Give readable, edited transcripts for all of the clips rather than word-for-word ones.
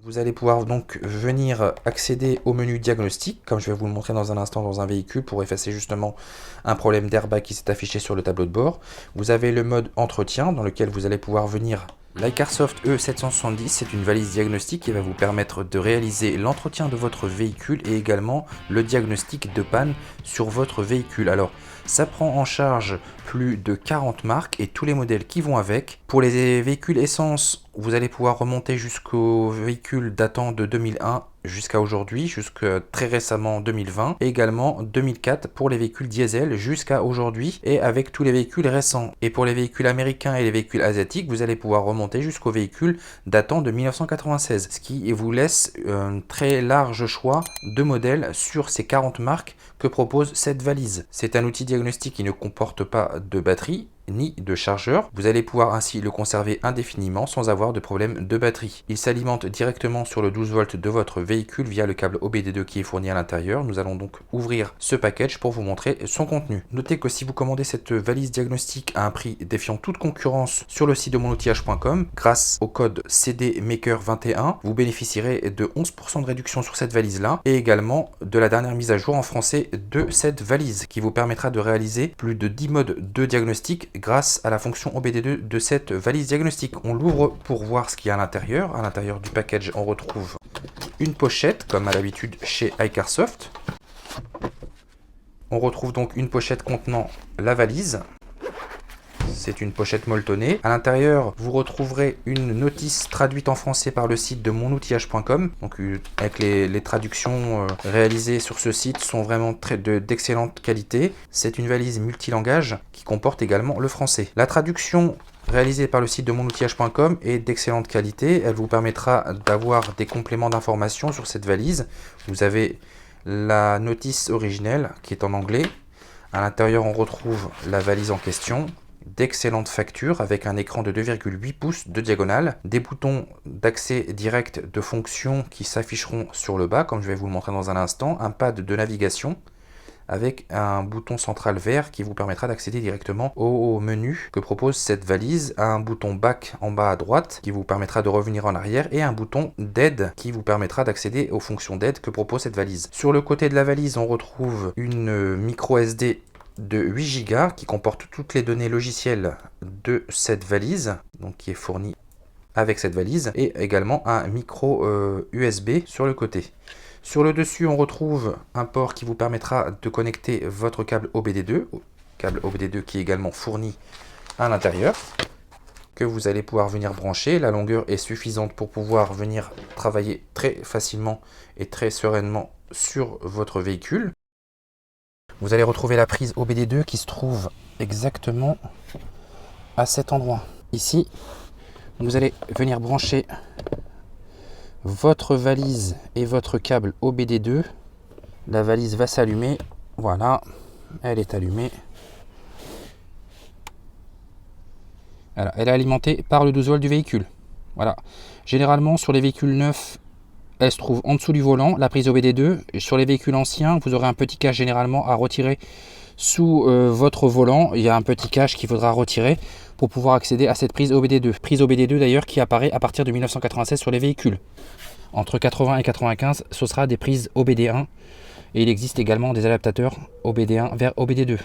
Vous allez pouvoir donc venir accéder au menu diagnostic, comme je vais vous le montrer dans un instant dans un véhicule pour effacer justement un problème d'airbag qui s'est affiché sur le tableau de bord. Vous avez le mode entretien dans lequel vous allez pouvoir venir. L'Icarsoft E770, c'est une valise diagnostique qui va vous permettre de réaliser l'entretien de votre véhicule et également le diagnostic de panne sur votre véhicule. Alors, ça prend en charge plus de 40 marques et tous les modèles qui vont avec. Pour les véhicules essence, vous allez pouvoir remonter jusqu'aux véhicules datant de 2001 jusqu'à aujourd'hui, jusqu'à très récemment 2020, et également 2004 pour les véhicules diesel jusqu'à aujourd'hui et avec tous les véhicules récents. Et pour les véhicules américains et les véhicules asiatiques, vous allez pouvoir remonter jusqu'aux véhicules datant de 1996, ce qui vous laisse un très large choix de modèles sur ces 40 marques que propose cette valise. C'est un outil diagnostique qui ne comporte pas de batterie ni de chargeur. Vous allez pouvoir ainsi le conserver indéfiniment sans avoir de problème de batterie. Il s'alimente directement sur le 12 volts de votre véhicule via le câble OBD2 qui est fourni à l'intérieur. Nous allons donc ouvrir ce package pour vous montrer son contenu. Notez que si vous commandez cette valise diagnostique à un prix défiant toute concurrence sur le site de monoutillage.com, grâce au code CDMaker21, vous bénéficierez de 11% de réduction sur cette valise-là et également de la dernière mise à jour en français de cette valise qui vous permettra de réaliser plus de 10 modes de diagnostic grâce à la fonction OBD2 de cette valise diagnostique. On l'ouvre pour voir ce qu'il y a à l'intérieur. À l'intérieur du package, on retrouve une pochette, comme à l'habitude chez Icarsoft. On retrouve donc une pochette contenant la valise. C'est une pochette molletonnée. À l'intérieur, vous retrouverez une notice traduite en français par le site de monoutillage.com. Donc, avec les traductions réalisées sur ce site sont vraiment d'excellente qualité. C'est une valise multilangage qui comporte également le français. La traduction réalisée par le site de monoutillage.com est d'excellente qualité. Elle vous permettra d'avoir des compléments d'information sur cette valise. Vous avez la notice originelle qui est en anglais. À l'intérieur, on retrouve la valise en question, d'excellentes factures avec un écran de 2,8 pouces de diagonale, des boutons d'accès direct de fonction qui s'afficheront sur le bas, comme je vais vous le montrer dans un instant, un pad de navigation avec un bouton central vert qui vous permettra d'accéder directement au menu que propose cette valise, un bouton back en bas à droite qui vous permettra de revenir en arrière et un bouton d'aide qui vous permettra d'accéder aux fonctions d'aide que propose cette valise. Sur le côté de la valise, on retrouve une micro SD de 8 Go qui comporte toutes les données logicielles de cette valise, donc qui est fournie avec cette valise, et également un micro USB sur le côté. Sur le dessus, on retrouve un port qui vous permettra de connecter votre câble OBD2, qui est également fourni à l'intérieur, que vous allez pouvoir venir brancher. La longueur est suffisante pour pouvoir venir travailler très facilement et très sereinement sur votre véhicule. Vous allez retrouver la prise OBD2 qui se trouve exactement à cet endroit. Ici, vous allez venir brancher votre valise et votre câble OBD2. La valise va s'allumer. Voilà, elle est allumée. Voilà, elle est alimentée par le 12 volts du véhicule. Voilà. Généralement, sur les véhicules neufs, elle se trouve en dessous du volant, la prise OBD2. Sur les véhicules anciens, vous aurez un petit cache généralement à retirer sous votre volant. Il y a un petit cache qu'il faudra retirer pour pouvoir accéder à cette prise OBD2. Prise OBD2 d'ailleurs qui apparaît à partir de 1996 sur les véhicules. Entre 80 et 95, ce sera des prises OBD1. Et il existe également des adaptateurs OBD1 vers OBD2.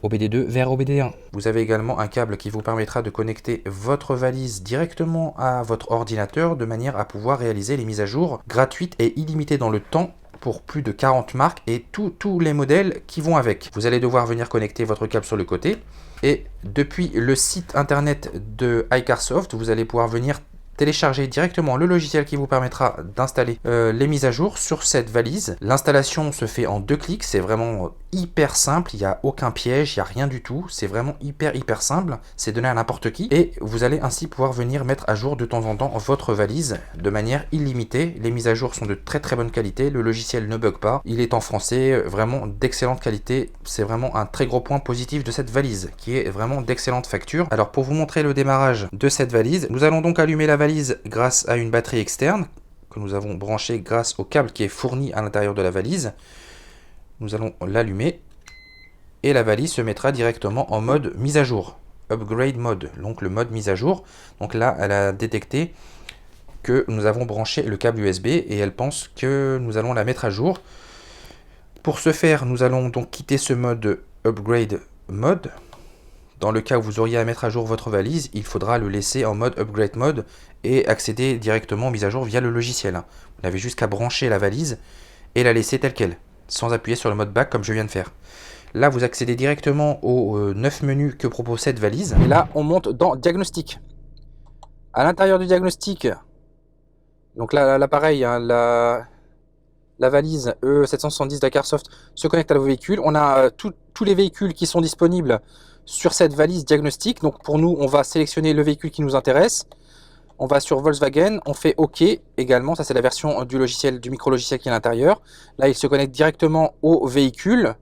OBD2 vers OBD1. Vous avez également un câble qui vous permettra de connecter votre valise directement à votre ordinateur de manière à pouvoir réaliser les mises à jour gratuites et illimitées dans le temps pour plus de 40 marques et tous les modèles qui vont avec. Vous allez devoir venir connecter votre câble sur le côté et depuis le site internet de Icarsoft, vous allez pouvoir venir télécharger directement le logiciel qui vous permettra d'installer les mises à jour sur cette valise. L'installation se fait en 2 clics, c'est vraiment hyper simple, il n'y a aucun piège, il n'y a rien du tout, c'est vraiment hyper simple, c'est donné à n'importe qui et vous allez ainsi pouvoir venir mettre à jour de temps en temps votre valise de manière illimitée. Les mises à jour sont de très bonne qualité, le logiciel ne bug pas, il est en français, vraiment d'excellente qualité, c'est vraiment un très gros point positif de cette valise qui est vraiment d'excellente facture. Alors pour vous montrer le démarrage de cette valise, nous allons donc allumer la valise grâce à une batterie externe que nous avons branchée grâce au câble qui est fourni à l'intérieur de la valise. Nous allons l'allumer et la valise se mettra directement en mode mise à jour, upgrade mode, donc le mode mise à jour. Donc là, elle a détecté que nous avons branché le câble USB et elle pense que nous allons la mettre à jour. Pour ce faire, nous allons donc quitter ce mode Upgrade Mode. Dans le cas où vous auriez à mettre à jour votre valise, il faudra le laisser en mode Upgrade Mode et accéder directement aux mises à jour via le logiciel. Vous n'avez juste qu'à brancher la valise et la laisser telle qu'elle, sans appuyer sur le mode Back comme je viens de faire. Là, vous accédez directement aux 9 menus que propose cette valise. Et là, on monte dans Diagnostic. À l'intérieur du diagnostic, donc là, pareil, hein, la valise E770 d'Acarsoft se connecte à vos véhicules. On a tous les véhicules qui sont disponibles sur cette valise diagnostic. Donc pour nous, on va sélectionner le véhicule qui nous intéresse. On va sur Volkswagen, on fait OK également. Ça, c'est la version du logiciel, du micro-logiciel qui est à l'intérieur. Là, il se connecte directement au véhicule.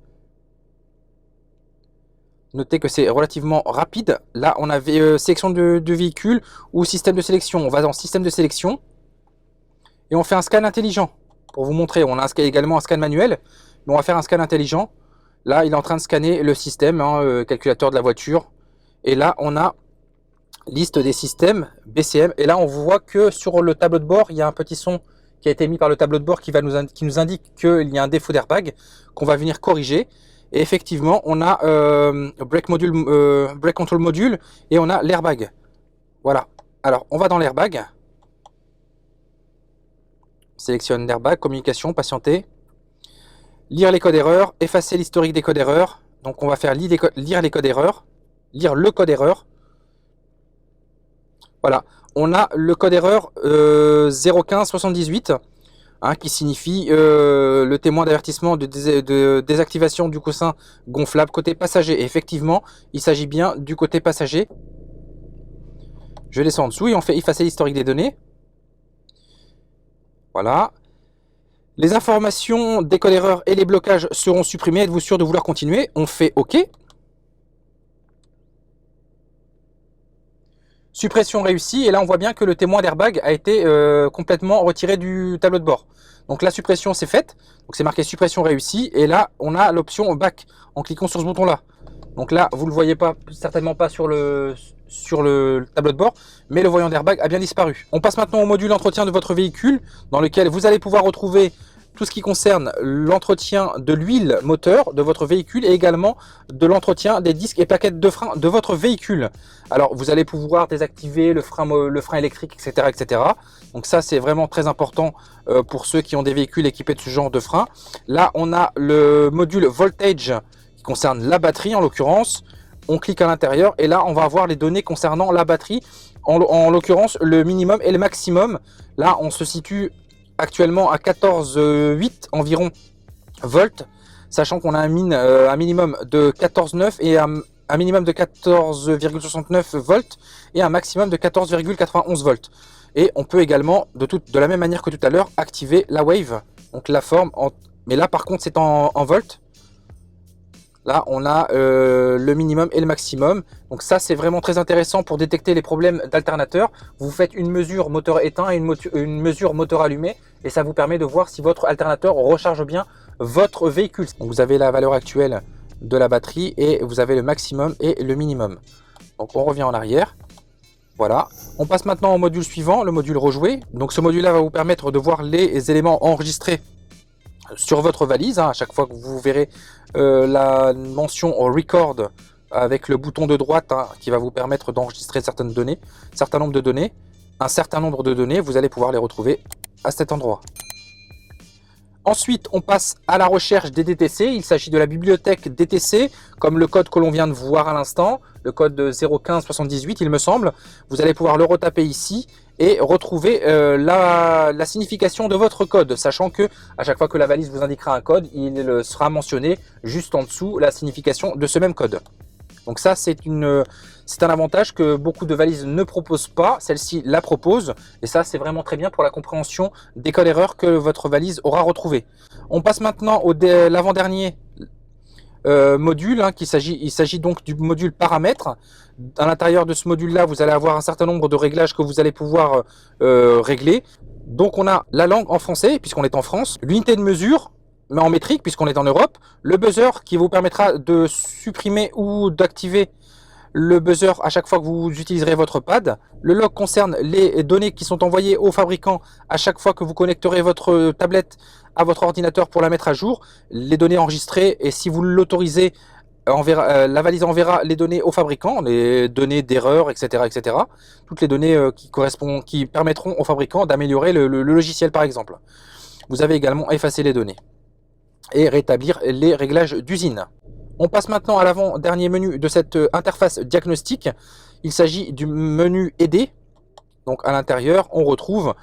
Notez que c'est relativement rapide. Là, on a sélection de véhicule ou système de sélection. On va dans système de sélection et on fait un scan intelligent. Pour vous montrer, on a également un scan manuel, mais on va faire un scan intelligent. Là, il est en train de scanner le système, hein, calculateur de la voiture. Et là, on a liste des systèmes BCM. Et là, on voit que sur le tableau de bord, il y a un petit son qui a été mis par le tableau de bord qui nous indique qu'il y a un défaut d'airbag qu'on va venir corriger. Et effectivement, on a Brake Control Module et on a l'airbag. Voilà. Alors, on va dans l'airbag. Sélectionne l'airbag, communication, patienter. Lire les codes erreurs, effacer l'historique des codes erreurs. Donc on va faire lire les codes erreurs, lire le code erreur. Voilà, on a le code erreur 01578 hein, qui signifie le témoin d'avertissement de désactivation du coussin gonflable côté passager. Et effectivement, il s'agit bien du côté passager. Je descends en dessous et on fait effacer l'historique des données. Voilà. Les informations des codes erreurs et les blocages seront supprimés. Êtes-vous sûr de vouloir continuer? On fait OK. Suppression réussie. Et là, on voit bien que le témoin d'airbag a été complètement retiré du tableau de bord. Donc la suppression, c'est faite. Donc c'est marqué suppression réussie. Et là, on a l'option back en cliquant sur ce bouton-là. Donc là, vous ne le voyez pas, certainement pas sur le tableau de bord, mais le voyant d'airbag a bien disparu. On passe maintenant au module entretien de votre véhicule, dans lequel vous allez pouvoir retrouver tout ce qui concerne l'entretien de l'huile moteur de votre véhicule et également de l'entretien des disques et plaquettes de frein de votre véhicule. Alors, vous allez pouvoir désactiver le frein électrique, etc., etc. Donc ça, c'est vraiment très important pour ceux qui ont des véhicules équipés de ce genre de frein. Là, on a le module voltage qui concerne la batterie en l'occurrence. On clique à l'intérieur et là, on va avoir les données concernant la batterie, en l'occurrence le minimum et le maximum. Là, on se situe actuellement à 14,8 environ volts, sachant qu'on a un minimum de 14,9 et un minimum de 14,69 volts et un maximum de 14,91 volts. Et on peut également, de la même manière que tout à l'heure, activer la wave, donc la forme, mais là par contre c'est en volts. Là, on a le minimum et le maximum. Donc ça, c'est vraiment très intéressant pour détecter les problèmes d'alternateur. Vous faites une mesure moteur éteint et une mesure moteur allumé. Et ça vous permet de voir si votre alternateur recharge bien votre véhicule. Donc vous avez la valeur actuelle de la batterie et vous avez le maximum et le minimum. Donc on revient en arrière. Voilà. On passe maintenant au module suivant, le module rejouer. Donc ce module-là va vous permettre de voir les éléments enregistrés sur votre valise, hein, à chaque fois que vous verrez la mention record avec le bouton de droite hein, qui va vous permettre d'enregistrer certaines données, un certain nombre de données, vous allez pouvoir les retrouver à cet endroit. Ensuite, on passe à la recherche des DTC. Il s'agit de la bibliothèque DTC, comme le code que l'on vient de voir à l'instant, le code 01578, il me semble. Vous allez pouvoir le retaper ici et retrouver la signification de votre code, sachant que à chaque fois que la valise vous indiquera un code, il sera mentionné juste en dessous la signification de ce même code. Donc ça, c'est un avantage que beaucoup de valises ne proposent pas. Celle-ci la propose. Et ça, c'est vraiment très bien pour la compréhension des codes erreurs que votre valise aura retrouvés. On passe maintenant au l'avant-dernier module. Hein, il s'agit donc du module paramètres. À l'intérieur de ce module-là, vous allez avoir un certain nombre de réglages que vous allez pouvoir régler. Donc on a la langue en français, puisqu'on est en France. L'unité de mesure, mais en métrique puisqu'on est en Europe, le buzzer qui vous permettra de supprimer ou d'activer le buzzer à chaque fois que vous utiliserez votre pad. Le log concerne les données qui sont envoyées au fabricant à chaque fois que vous connecterez votre tablette à votre ordinateur pour la mettre à jour. Les données enregistrées, et si vous l'autorisez, la valise enverra les données au fabricant, les données d'erreur, etc., etc. Toutes les données qui permettront au fabricant d'améliorer le logiciel, par exemple. Vous avez également effacé les données et rétablir les réglages d'usine. On passe maintenant à l'avant-dernier menu de cette interface diagnostic. Il s'agit du menu aider. Donc à l'intérieur, on retrouve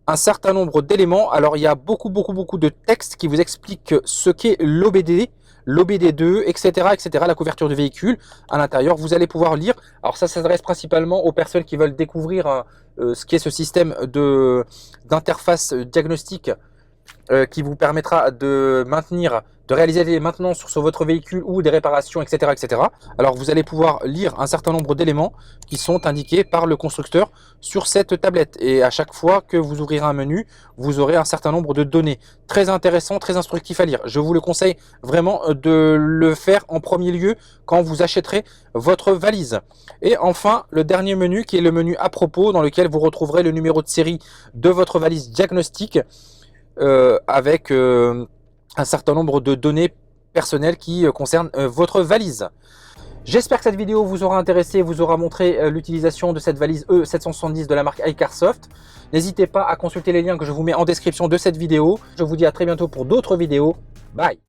un certain nombre d'éléments. Alors il y a beaucoup de texte qui vous explique ce qu'est l'OBD, l'OBD2, etc., etc., la couverture du véhicule. À l'intérieur, vous allez pouvoir lire. Alors ça s'adresse principalement aux personnes qui veulent découvrir ce qu'est ce système d'interface diagnostique qui vous permettra de réaliser des maintenances sur votre véhicule ou des réparations, etc., etc. Alors vous allez pouvoir lire un certain nombre d'éléments qui sont indiqués par le constructeur sur cette tablette. Et à chaque fois que vous ouvrirez un menu, vous aurez un certain nombre de données. Très intéressant, très instructif à lire. Je vous le conseille vraiment de le faire en premier lieu quand vous achèterez votre valise. Et enfin, le dernier menu qui est le menu à propos, dans lequel vous retrouverez le numéro de série de votre valise diagnostic, avec un certain nombre de données personnelles qui concernent votre valise. J'espère que cette vidéo vous aura intéressé, vous aura montré l'utilisation de cette valise E770 de la marque iCarsoft. N'hésitez pas à consulter les liens que je vous mets en description de cette vidéo. Je vous dis à très bientôt pour d'autres vidéos. Bye!